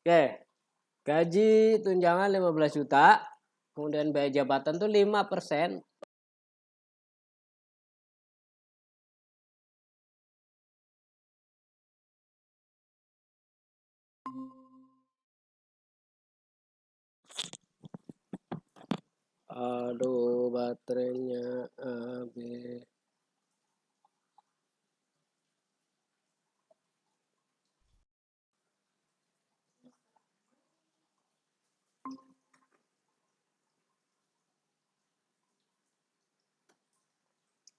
Oke, gaji tunjangan 15 juta, kemudian biaya jabatan tuh 5%. Aduh, baterainya habis.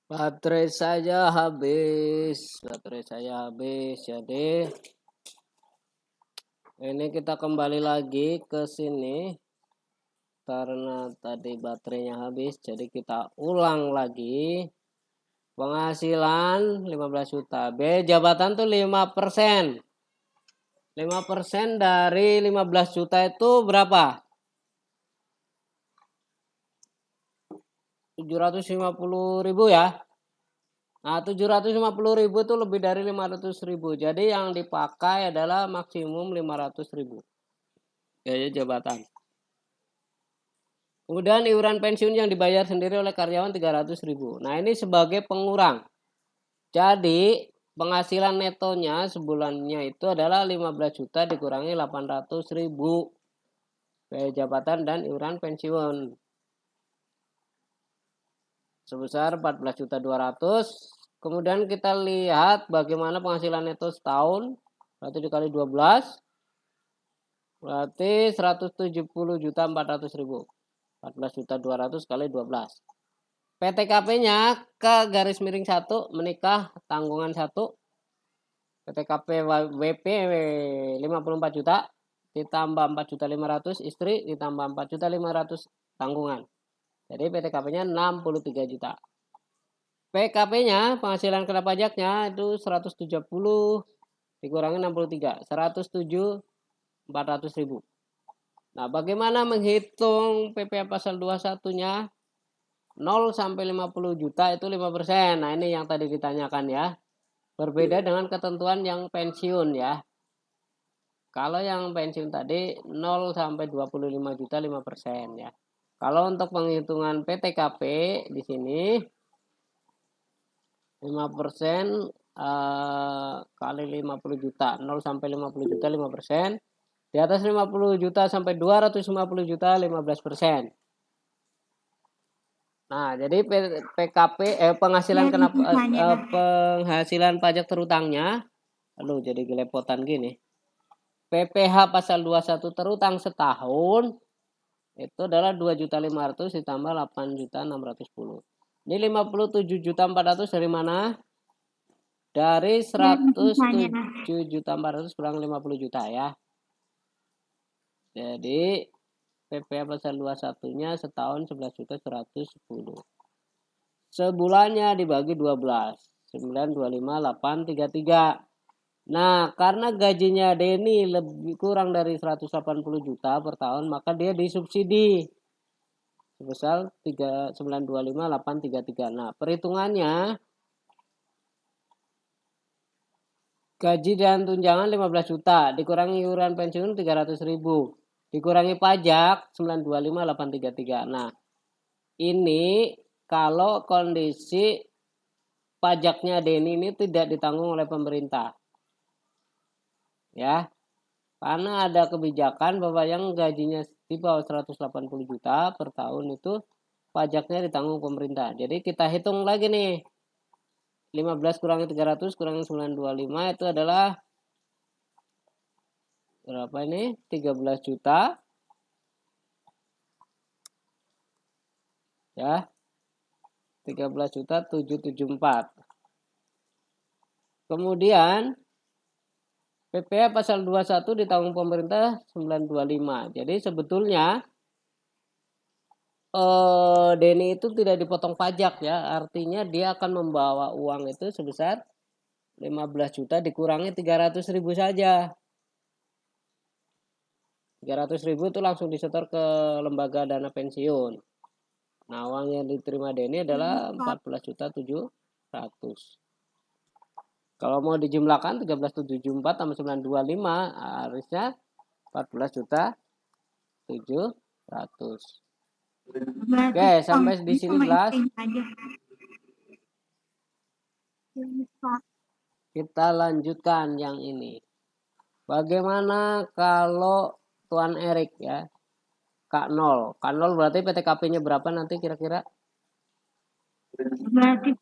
Baterai saya habis. Jadi ini kita kembali lagi ke sini karena tadi baterainya habis. Jadi kita ulang lagi. Penghasilan 15 juta. Biaya jabatan tuh 5%. 5% dari 15 juta itu berapa? 750.000 ya. Nah, 750.000 itu lebih dari 500.000. Jadi yang dipakai adalah maksimum 500.000. Biaya jabatan. Kemudian iuran pensiun yang dibayar sendiri oleh karyawan 300.000. Nah, ini sebagai pengurang. Jadi penghasilan netonya sebulannya itu adalah 15 juta dikurangi 800.000. Biaya jabatan dan iuran pensiun. Sebesar 14.200.000. Kemudian kita lihat bagaimana penghasilan neto setahun. Berarti dikali 12. Berarti 170.400.000. 14.200.000 kali 12. PTKP-nya ke garis miring 1 menikah tanggungan 1. PTKP WP 54 juta ditambah 4.500.000 istri ditambah 4.500.000 tanggungan. Jadi PTKP-nya 63 juta. PKP-nya penghasilan kena pajaknya itu 170 dikurangi 63, 107.400.000. Nah, bagaimana menghitung PPh pasal 21-nya? 0 sampai 50 juta itu 5%. Nah, ini yang tadi ditanyakan ya. Berbeda dengan ketentuan yang pensiun ya. Kalau yang pensiun tadi 0 sampai 25 juta 5% ya. Kalau untuk penghitungan PTKP di sini 5% kali 50 juta, 0 sampai 50 juta 5%. Di atas 50 juta sampai 250 juta 15%. Nah, jadi PKP penghasilan penghasilan pajak terutangnya, aduh jadi gelepotan gini. PPh pasal 21 terutang setahun itu adalah 2.500.000 ditambah 8.610. Ini 57.400 dari mana? Dari 107.400 kurang 50 juta ya. Jadi PPh pasal 21-nya setahun 11.110. Sebulannya dibagi 12. 925.833. Nah, karena gajinya Denny lebih kurang dari 180 juta per tahun, maka dia disubsidi sebesar 925.833. Nah, perhitungannya gaji dan tunjangan 15 juta dikurangi iuran pensiun 300.000 dikurangi pajak 925.833. Nah, ini kalau kondisi pajaknya Denny ini tidak ditanggung oleh pemerintah. Ya. Karena ada kebijakan bahwa yang gajinya di bawah 180 juta per tahun itu pajaknya ditanggung pemerintah. Jadi kita hitung lagi nih. 15 kurangi 300 kurangi 925 itu adalah berapa ini? 13 juta. Ya. 13 juta 774. Kemudian PPh pasal 21 ditanggung pemerintah 925. Jadi sebetulnya Denny itu tidak dipotong pajak ya. Artinya dia akan membawa uang itu sebesar 15 juta dikurangi 300.000 saja. 300.000 itu langsung disetor ke lembaga dana pensiun. Nah, uang yang diterima Denny adalah 14.700. Kalau mau dijumlahkan 13.774 tambah 925 harusnya 14.700.000. Oke, sampai di sini jelas. Kita lanjutkan yang ini. Bagaimana kalau Tuan Erik ya? K0. K0 berarti PTKP-nya berapa nanti kira-kira? Berarti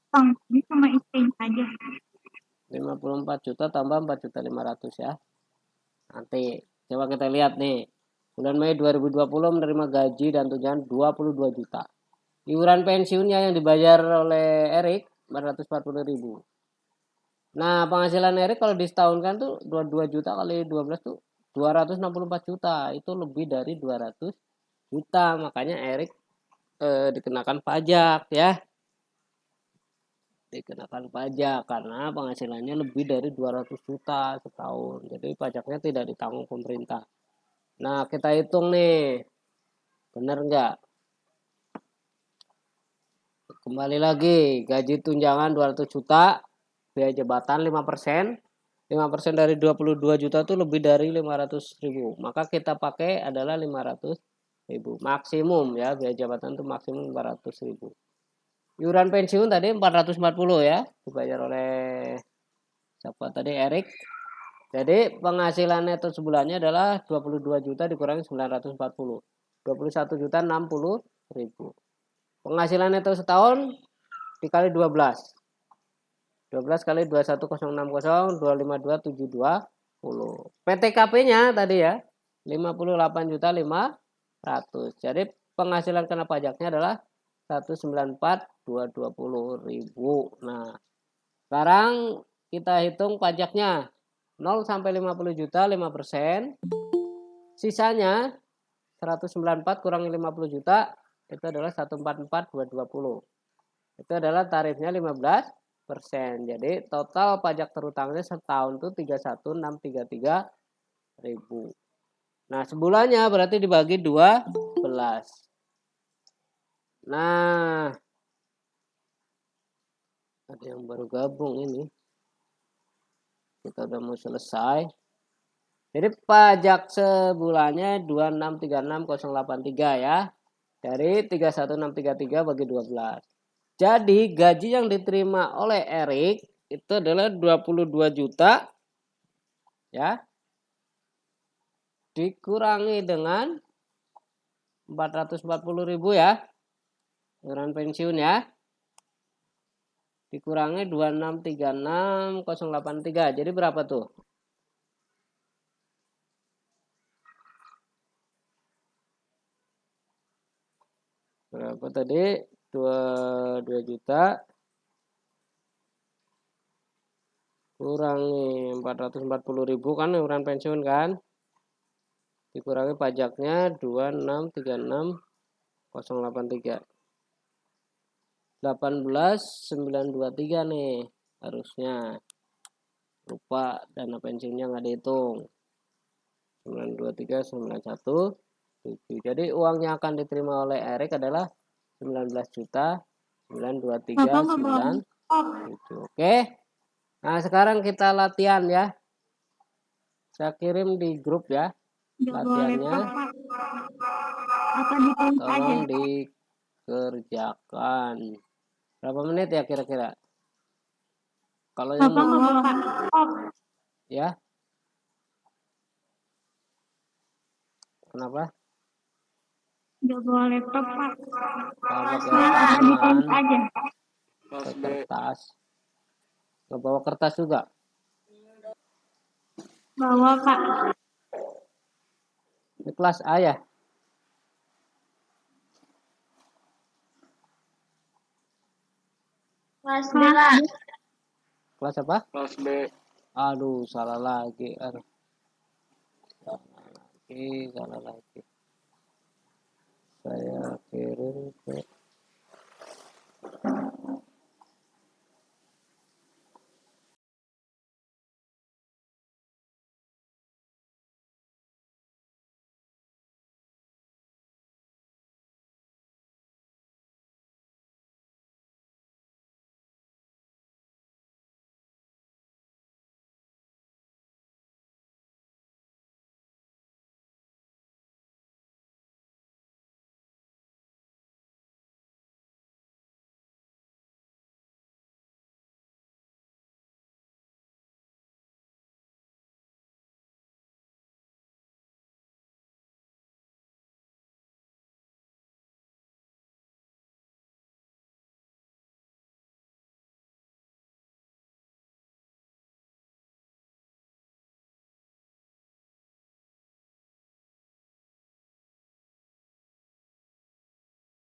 ini sama istri aja. 54 juta tambah 4.500.000 ya. Nanti coba kita lihat nih. Bulan Mei 2020 menerima gaji dan tunjangan 22 juta. Iuran pensiunnya yang dibayar oleh Erik 440.000. Nah, penghasilan Erik kalau disetahunkan tuh 22 juta kali 12 tuh 264 juta. Itu lebih dari 200 juta. Makanya Erik dikenakan pajak ya. Dikenakan pajak karena penghasilannya lebih dari 200 juta setahun. Jadi pajaknya tidak ditanggung pemerintah. Nah, kita hitung nih. Benar nggak? Kembali lagi, gaji tunjangan 200 juta, biaya jabatan 5%. 5% dari 22 juta itu lebih dari 500.000. Maka kita pakai adalah 500.000. Maksimum ya, biaya jabatan itu maksimum 500.000. Iuran pensiun tadi 440 ya, dibayar oleh siapa tadi, Erik. Jadi penghasilan neto sebulannya adalah 22 juta dikurangi 940. 21.060.000. Penghasilan neto setahun dikali 12. 12 kali 21060 252.720. PTKP-nya tadi ya 58.500.000. Jadi penghasilan kena pajaknya adalah 194.220.000. Nah, sekarang kita hitung pajaknya 0 sampai 50 juta 5%. Sisanya 194 kurangi 50 juta itu adalah 144.220. Itu adalah tarifnya 15%. Jadi total pajak terutangnya setahun itu 31.633.000. Nah, sebulannya berarti dibagi 12. Nah, ada yang baru gabung ini. Kita udah mau selesai. Jadi pajak sebulannya 2636.083 ya. Dari 31.633 bagi 12. Jadi gaji yang diterima oleh Erik itu adalah 22 juta ya. Dikurangi dengan 440.000 ya. Iuran pensiun ya. Dikurangi 2636.083. Jadi berapa tuh? Berapa tadi? 22 juta kurangi 440.000 kan iuran pensiun kan, dikurangi pajaknya 2636.083. 18.923 nih harusnya. Lupa dana pensiunnya nggak dihitung. 923.917. Jadi uang yang akan diterima oleh Erik adalah 19.923.907. Oke. Nah, sekarang kita latihan ya. Saya kirim di grup ya latihannya. Tolong dikerjakan. Berapa menit ya kira-kira? Kalau yang ya. Kenapa? Nggak bawa laptop, Pak. Pakai rekaman. Pakai kertas. Nggak bawa kertas juga? Bawa, Pak. Ini kelas A ya? Kelas B, Pak. Kelas apa? Kelas B. Aduh, salah lagi. Salah lagi.